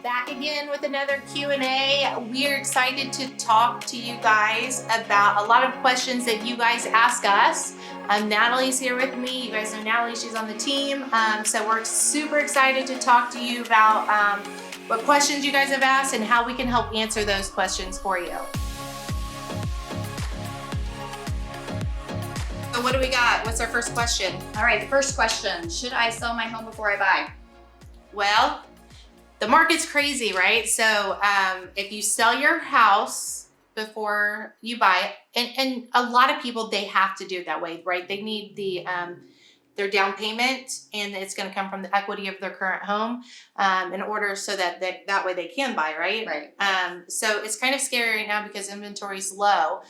Back again with another Q&A. We're excited to talk to you guys about a lot of questions that you guys ask us. Natalie's here with me. You guys know Natalie, she's on the team. So we're super excited to talk to you about what questions you guys have asked and how we can help answer those questions for you. So what do we got? What's our first question? All right, the first question, should I sell my home before I buy? Well, the market's crazy, right? So if you sell your house before you buy it, and a lot of people, they have to do it that way, right? They need their down payment, and it's going to come from the equity of their current home in order so that that way they can buy, right? Right. So it's kind of scary right now because inventory's low.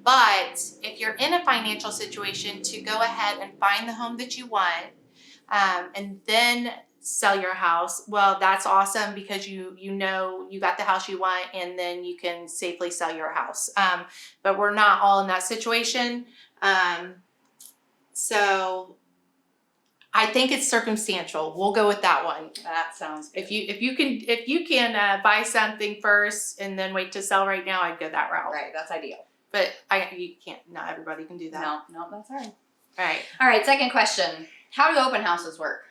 But if you're in a financial situation to go ahead and find the home that you want, and then sell your house, well, that's awesome because you know you got the house you want, and then you can safely sell your house. But we're not all in that situation. So I think it's circumstantial. We'll go with that one. That sounds good. If you can buy something first and then wait to sell right now, I'd go that route. Right, that's ideal. But you can't. Not everybody can do that. No, that's all right. Right. All right, second question. How do open houses work?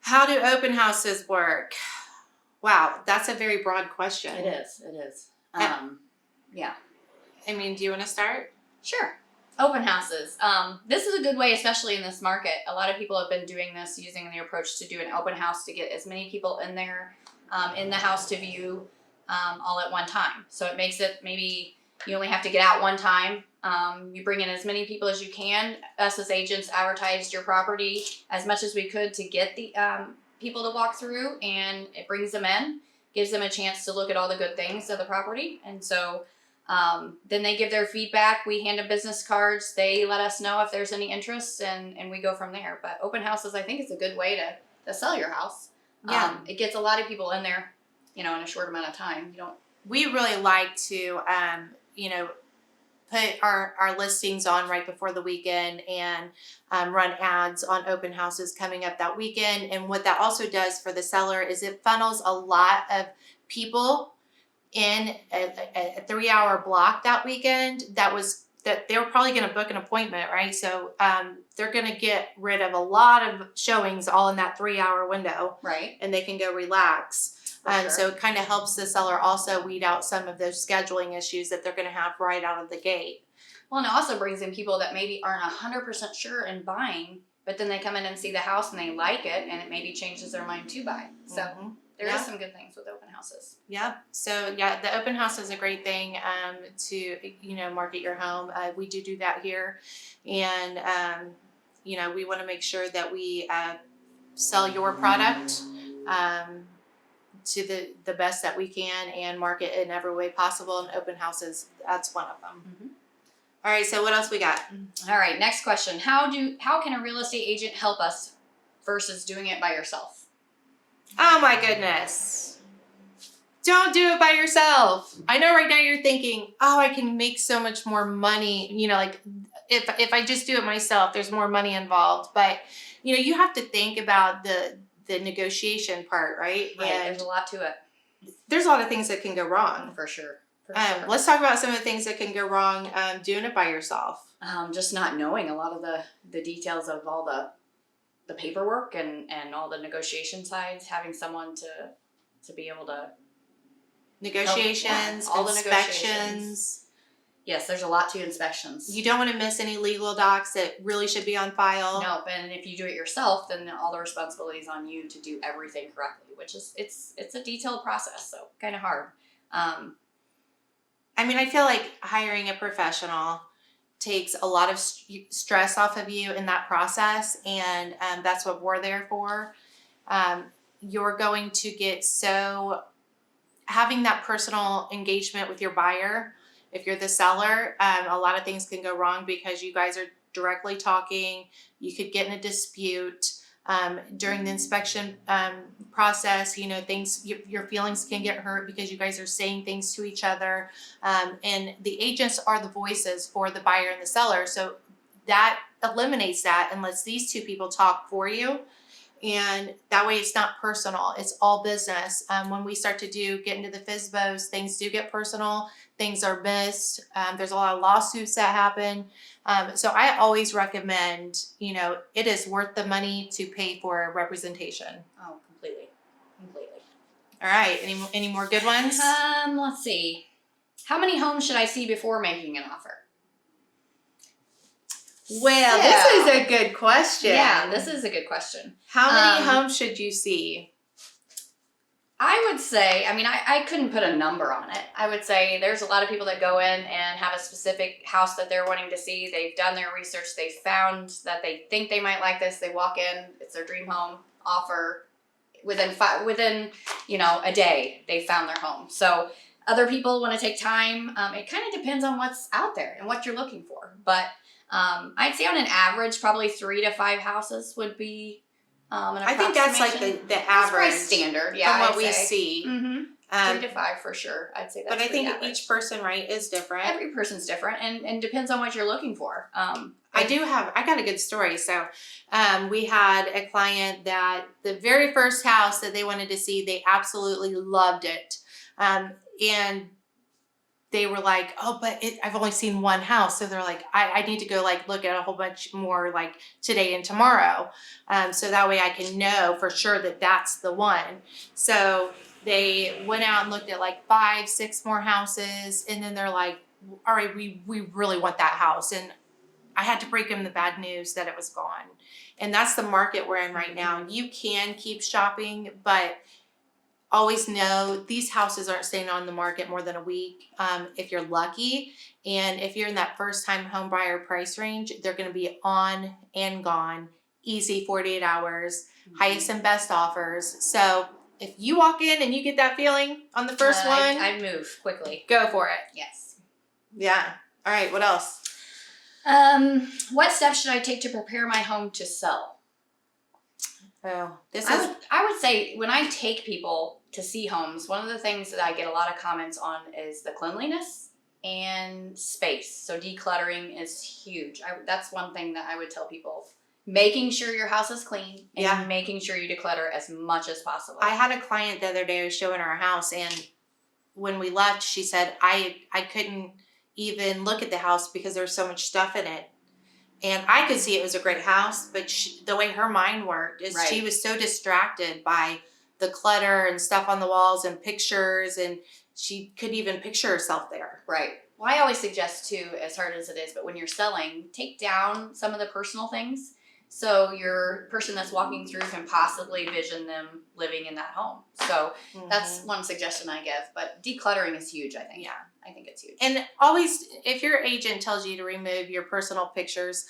How do open houses work? Wow, that's a very broad question. It is. Yeah. I mean, do you want to start? Sure. Open houses. This is a good way, especially in this market. A lot of people have been doing this, using the approach to do an open house to get as many people in there, in the house to view all at one time. So it makes it maybe you only have to get out one time. You bring in as many people as you can. Us as agents advertised your property as much as we could to get the people to walk through, and it brings them in, gives them a chance to look at all the good things of the property. And so then they give their feedback. We hand them business cards. They let us know if there's any interest, and we go from there. But open houses, I think, is a good way to sell your house. Yeah. It gets a lot of people in there, in a short amount of time. We really like to, put our listings on right before the weekend and run ads on open houses coming up that weekend. And what that also does for the seller is it funnels a lot of people in a 3-hour block that weekend that they were probably going to book an appointment, right? So they're going to get rid of a lot of showings all in that 3-hour window. Right. And they can go relax. Sure. So it kind of helps the seller also weed out some of those scheduling issues that they're going to have right out of the gate. Well, and it also brings in people that maybe aren't 100% sure in buying, but then they come in and see the house and they like it, and it maybe changes their mind to buy. So there is some good things with open houses. Yeah. So yeah, the open house is a great thing to market your home. We do that here, and we want to make sure that we sell your product to the best that we can and market in every way possible. And open houses, that's one of them. Mm-hmm. All right. So what else we got? All right. Next question. How can a real estate agent help us versus doing it by yourself? Oh my goodness. Don't do it by yourself. I know right now you're thinking, oh, I can make so much more money. Like if I just do it myself, there's more money involved. But, you have to think about the negotiation part, right? Right. And there's a lot to it. There's a lot of things that can go wrong. For sure. Let's talk about some of the things that can go wrong doing it by yourself. Just not knowing a lot of the details of all the paperwork and all the negotiation sides, having someone to be able to negotiations, all the inspections. negotiations. Yes, there's a lot to inspections. You don't want to miss any legal docs that really should be on file. Nope, and if you do it yourself, then all the responsibility is on you to do everything correctly, which is it's a detailed process, so kind of hard. I feel like hiring a professional takes a lot of stress off of you in that process, and that's what we're there for. You're going to get having that personal engagement with your buyer. If you're the seller, a lot of things can go wrong because you guys are directly talking. You could get in a dispute during the inspection process. Your feelings can get hurt because you guys are saying things to each other. And the agents are the voices for the buyer and the seller. So that eliminates that and lets these two people talk for you. And that way it's not personal, it's all business. When we start to get into the FSBOs, things do get personal, things are missed. There's a lot of lawsuits that happen. So I always recommend, it is worth the money to pay for representation. Oh, completely. All right, any more good ones? Let's see. How many homes should I see before making an offer? Well, this is a good question. Yeah, this is a good question. How many homes should you see? I would say, I couldn't put a number on it. I would say there's a lot of people that go in and have a specific house that they're wanting to see. They've done their research. They found that they think they might like this. They walk in, it's their dream home, offer. Within a day, they found their home. So other people want to take time. It kind of depends on what's out there and what you're looking for. But I'd say on an average, probably 3 to 5 houses would be an I think that's like approximation. the That's average probably standard. Yeah, from what I'd we say. see. Mm-hmm. 3 to 5 for sure. I'd say that's But I think pretty average. each person, right, is different. Every person's different and depends on what you're looking for. I got a good story. So we had a client that the very first house that they wanted to see, they absolutely loved it. And they were like, oh, but I've only seen one house. So they're like, I need to go look at a whole bunch more today and tomorrow. So that way I can know for sure that that's the one. So they went out and looked at 5, 6 more houses. And then they're like, all right, we really want that house. And I had to break them the bad news that it was gone. And that's the market we're in right now. You can keep shopping, but always know these houses aren't staying on the market more than a week if you're lucky. And if you're in that first time home buyer price range, they're going to be on and gone, easy 48 hours, highest and best offers. So if you walk in and you get that feeling on the first one, I'd move quickly. go for it. Yes. Yeah. All right. What else? What steps should I take to prepare my home to sell? Oh, I would say when I take people to see homes, one of the things that I get a lot of comments on is the cleanliness and space. So decluttering is huge. That's one thing that I would tell people. Making sure your house is clean and making sure you declutter as much as possible. I had a client the other day, I was showing her a house, and when we left, she said, I couldn't even look at the house because there was so much stuff in it. And I could see it was a great house, but the way her mind worked is she was so distracted by the clutter and stuff on the walls and pictures, and she couldn't even picture herself there. Right. Well, I always suggest too, as hard as it is, but when you're selling, take down some of the personal things so your person that's walking through can possibly vision them living in that home. So that's one suggestion I give. But decluttering is huge, I think. Yeah. I think it's huge. And always, if your agent tells you to remove your personal pictures,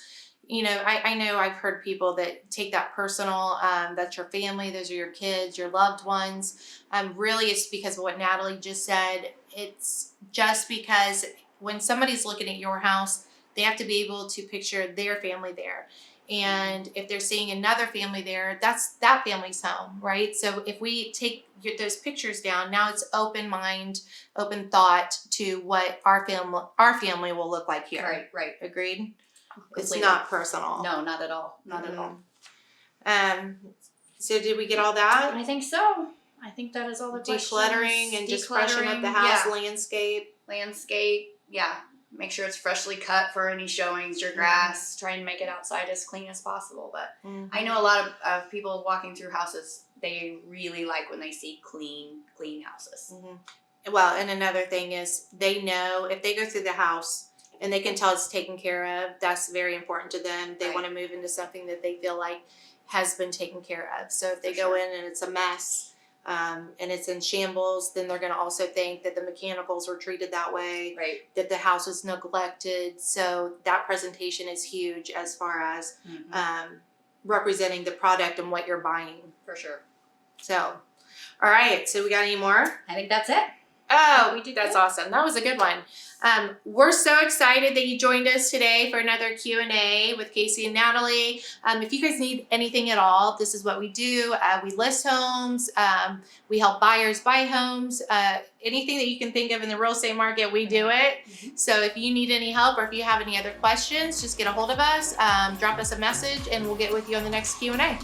I know I've heard people that take that personal, that's your family, those are your kids, your loved ones. Really, it's because of what Natalie just said. It's just because when somebody's looking at your house, they have to be able to picture their family there. And if they're seeing another family there, that's that family's home, right? So if we take those pictures down, now it's open mind, open thought to what our family will look like here. Right. Agreed? Completely. It's not personal. No, not at all. Not at all. So did we get all that? I think so. I think that is all the questions. Decluttering and just freshen up the house, landscape. Yeah. Make sure it's freshly cut for any showings, your grass. Try and make it outside as clean as possible. But I know a lot of people walking through houses, they really like when they see clean houses. Well, and another thing is they know if they go through the house and they can tell it's taken care of, that's very important to them. They want to move into something that they feel like has been taken care of. So if they go in and it's a mess, and it's in shambles, then they're going to also think that the mechanicals were treated that way, that the house was neglected. So that presentation is huge as far as representing the product and what you're buying. For sure. So, all right. So we got any more? I think that's it. Oh, that's awesome. That was a good one. We're so excited that you joined us today for another Q&A with Casey and Natalie. If you guys need anything at all, this is what we do. We list homes. We help buyers buy homes. Anything that you can think of in the real estate market, we do it. So if you need any help or if you have any other questions, just get a hold of us, drop us a message, and we'll get with you on the next Q&A.